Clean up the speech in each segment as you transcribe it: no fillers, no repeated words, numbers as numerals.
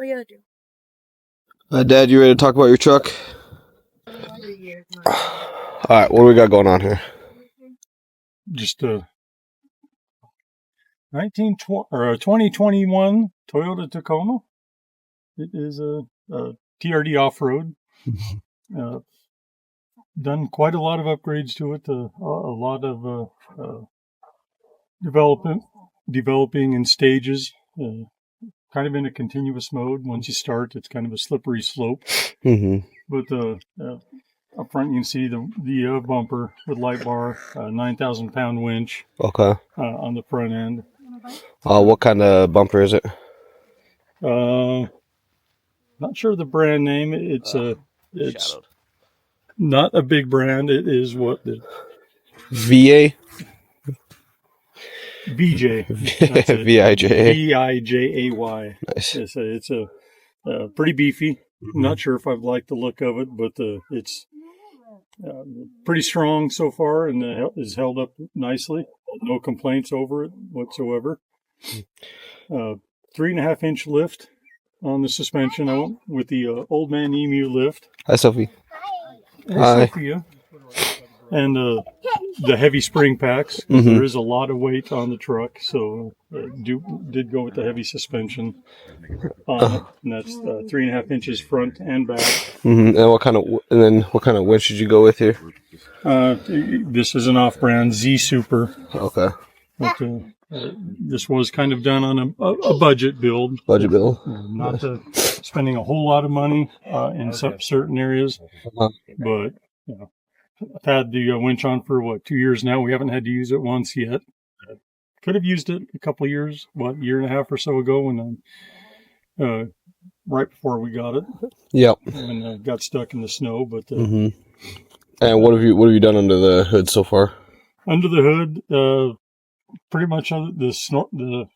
What you gotta do? Dad, you ready to talk about your truck? All right, what do we got going on here? Just a 2021 Toyota Tacoma. It is a TRD off-road. Done quite a lot of upgrades to it. A lot of developing in stages. Kind of in a continuous mode. Once you start, it's kind of a slippery slope. Mm-hmm. But up front, you can see the bumper with light bar, 9,000-pound winch. Okay. On the front end. What kind of bumper is it? Not sure the brand name. It's not a big brand. It is what the VA. VJ. VIJA. VIJAY. Nice. It's a pretty beefy. I'm not sure if I've liked the look of it, but it's pretty strong so far and is held up nicely. No complaints over it whatsoever. 3.5-inch lift on the suspension. I went with the Old Man Emu lift. Hi, Sophie. Hi, Sophia. And the heavy spring packs. Mm-hmm. There is a lot of weight on the truck, so did go with the heavy suspension on it. And that's 3.5 inches front and back. Mm-hmm. And what kind of winch did you go with here? This is an off-brand Z Super. Okay. But, this was kind of done on a budget build. Not spending a whole lot of money in certain areas, but you know. I've had the winch on for 2 years now. We haven't had to use it once yet. Could have used it a couple of years, year and a half or so ago, when right before we got it. Yep. And got stuck in the snow. But mm-hmm. And what have you done under the hood so far? Under the hood, pretty much the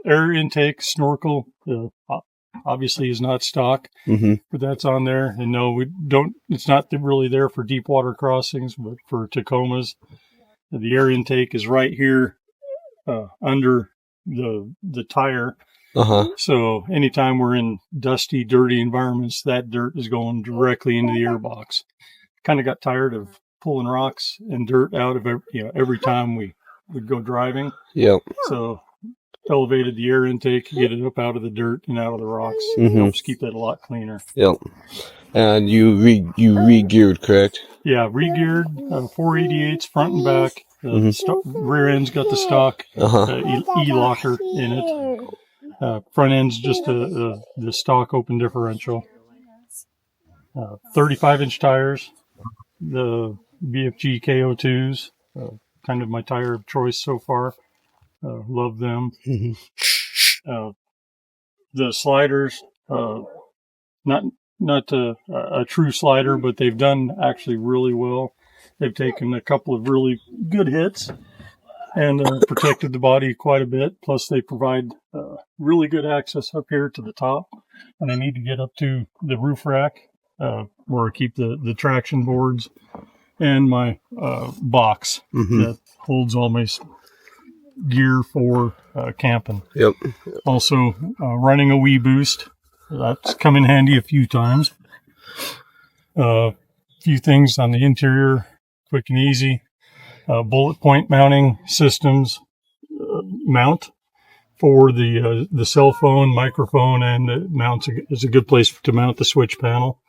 air intake, snorkel. Obviously is not stock, mm-hmm. but that's on there. And no, we don't. It's not really there for deep water crossings, but for Tacomas, the air intake is right here under the tire. Uh-huh. So anytime we're in dusty, dirty environments, that dirt is going directly into the air box. Kind of got tired of pulling rocks and dirt out of every time we would go driving. Yep. So elevated the air intake, get it up out of the dirt and out of the rocks. Mm-hmm. Helps keep that a lot cleaner. Yep. And you re-geared, correct? Yeah, re-geared, 488s front and back. Mm-hmm. Rear end's got the stock E-locker in it. Front end's just the stock open differential. 35-inch tires, the BFG KO2s, kind of my tire of choice so far. Love them. Mm-hmm. The sliders, not a true slider, but they've done actually really well. They've taken a couple of really good hits and protected the body quite a bit. Plus, they provide really good access up here to the top. And I need to get up to the roof rack where I keep the traction boards and my box mm-hmm. that holds all my gear for camping. Yep. Also, running a Wii Boost. That's come in handy a few times. Few things on the interior, quick and easy. Bullet point mounting systems mount for the cell phone, microphone, and the mounts is a good place to mount the switch panel.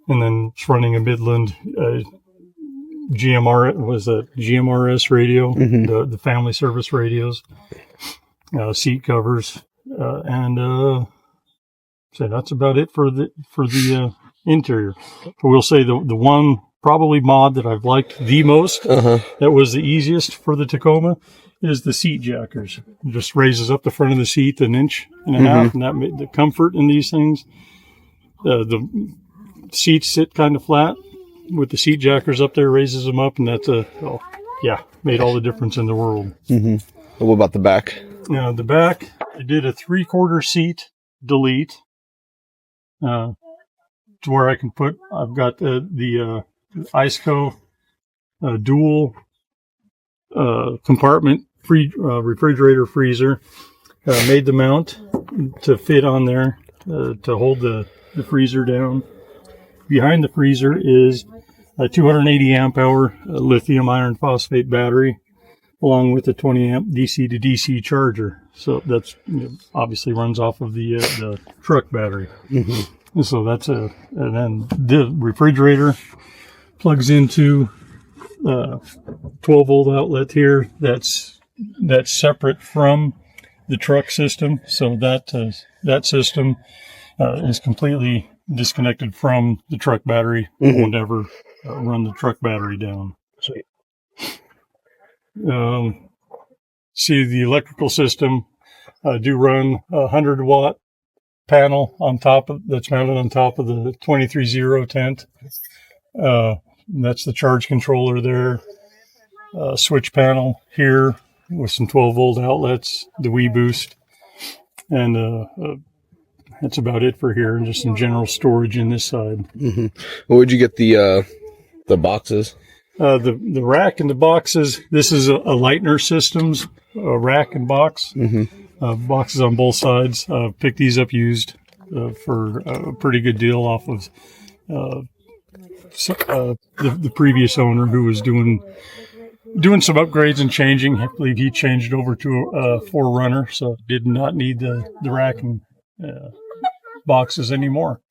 And then it's running a Midland GMRS radio, mm-hmm. the family service radios, seat covers, and so that's about it for the interior. We'll say the one probably mod that I've liked the most, that was the easiest for the Tacoma, is the seat jackers. It just raises up the front of the seat an inch and a half, and that made the comfort in these things. The seats sit kind of flat. With the seat jackers up there, raises them up, and that's made all the difference in the world. Mm-hmm. What about the back? Now, the back, I did a 3/4 seat delete to where I can put, I've got the IceCo dual compartment refrigerator freezer. Made the mount to fit on there. to hold the freezer down. Behind the freezer is a 280 amp hour lithium iron phosphate battery, along with a 20 amp DC to DC charger. So that's obviously runs off of the truck battery. Mm-hmm. So that's and then the refrigerator plugs into 12 volt outlet here. That's separate from the truck system. So that system is completely disconnected from the truck battery. Mm-hmm. Won't ever run the truck battery down. Sweet. See, the electrical system do run a 100-watt panel on top of that's mounted on top of the 23.0 tent. That's the charge controller there. Switch panel here with some 12 volt outlets, the We Boost, and that's about it for here. And just some general storage in this side. Mm-hmm. Where'd you get the boxes? The rack and the boxes. This is a Lightner Systems rack and box. Mm-hmm. Boxes on both sides. Picked these up used for a pretty good deal off of the previous owner, who was doing some upgrades and changing. I believe he changed over to a 4Runner, so did not need the rack and boxes anymore.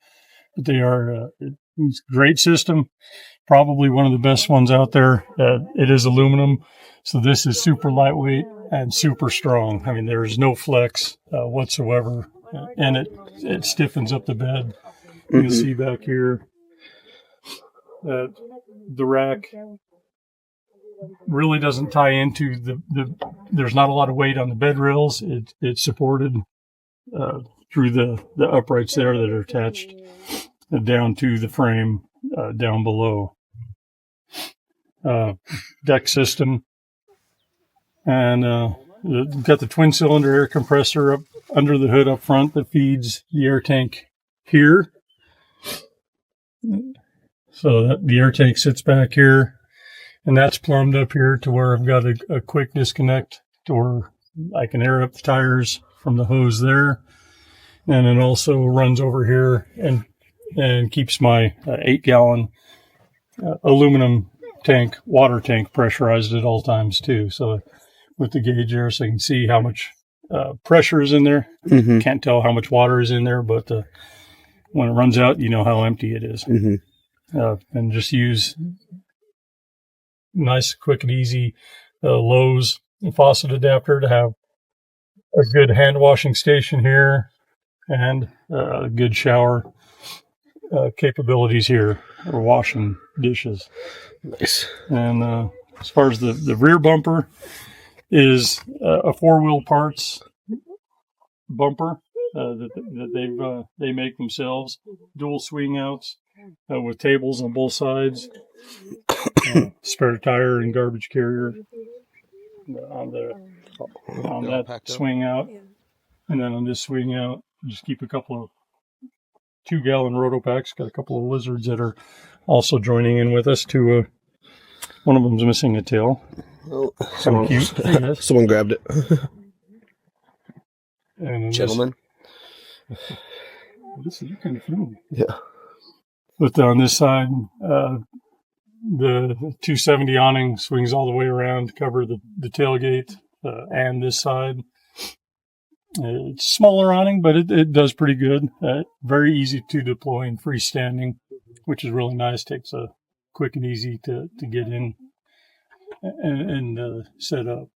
But they are it's a great system. Probably one of the best ones out there. It is aluminum, so this is super lightweight and super strong. I mean, there's no flex whatsoever, and it stiffens up the bed. You can see back here that the rack really doesn't tie into there's not a lot of weight on the bed rails. It's supported through the uprights there that are attached down to the frame down below. Deck system, and got the twin cylinder air compressor up under the hood up front that feeds the air tank here. So that the air tank sits back here, and that's plumbed up here to where I've got a quick disconnect to where I can air up the tires from the hose there, and it also runs over here and keeps my 8-gallon aluminum water tank pressurized at all times too. So with the gauge there, so you can see how much pressure is in there. Mm-hmm. Can't tell how much water is in there, but when it runs out, you know how empty it is. Mm-hmm. And just use nice, quick and easy Lowe's faucet adapter to have a good hand washing station here and a good shower capabilities here for washing dishes. Nice. And as far as the rear bumper is a 4-wheel parts bumper that they make themselves, dual swing outs with tables on both sides, spare tire and garbage carrier on that swing out, and then on this swing out, just keep a couple of 2-gallon Rotopacks. Got a couple of lizards that are also joining in with us. One of them's missing a tail. Oh, someone grabbed it. And gentlemen. This is kind of fun. Yeah. But on this side, the 270 awning swings all the way around to cover the tailgate and this side. It's a smaller awning, but it does pretty good. Very easy to deploy and freestanding, which is really nice. Takes a quick and easy to get in and set up.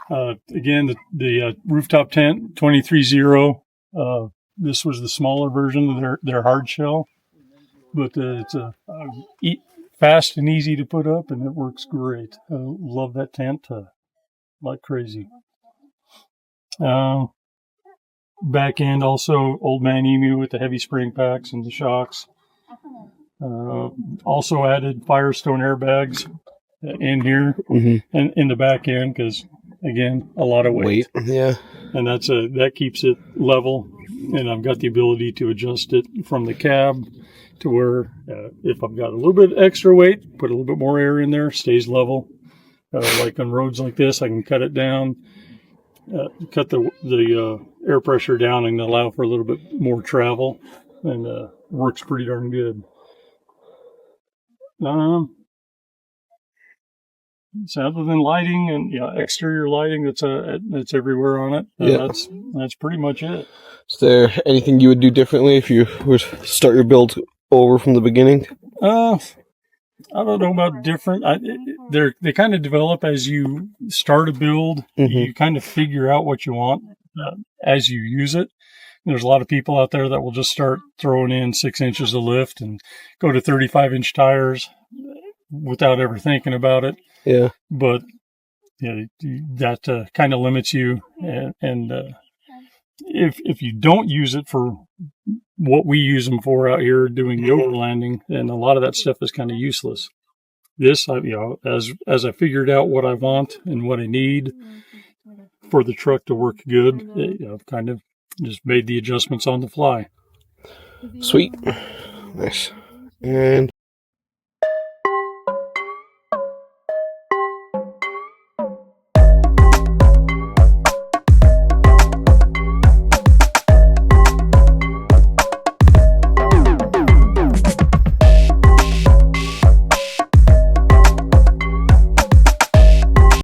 Again, the rooftop tent 23.0. This was the smaller version of their hard shell, but it's fast and easy to put up, and it works great. Love that tent like crazy. Back end also Old Man Emu with the heavy spring packs and the shocks. Also added Firestone airbags in here and in the back end because, again, a lot of weight. Yeah. And that keeps it level. And I've got the ability to adjust it from the cab to where if I've got a little bit extra weight, put a little bit more air in there, stays level. Like on roads like this, I can cut it down, cut the air pressure down and allow for a little bit more travel, and works pretty darn good. So other than lighting and exterior lighting that's everywhere on it, that's pretty much it. Is there anything you would do differently if you were to start your build over from the beginning? I don't know about different. They kind of develop as you start a build. Mm-hmm. You kind of figure out what you want as you use it. There's a lot of people out there that will just start throwing in 6 inches of lift and go to 35-inch tires without ever thinking about it. Yeah. But that kind of limits you. And if you don't use it for what we use them for out here doing the overlanding, then a lot of that stuff is kind of useless. This, as I figured out what I want and what I need for the truck to work good, I've kind of just made the adjustments on the fly. Sweet. Nice. And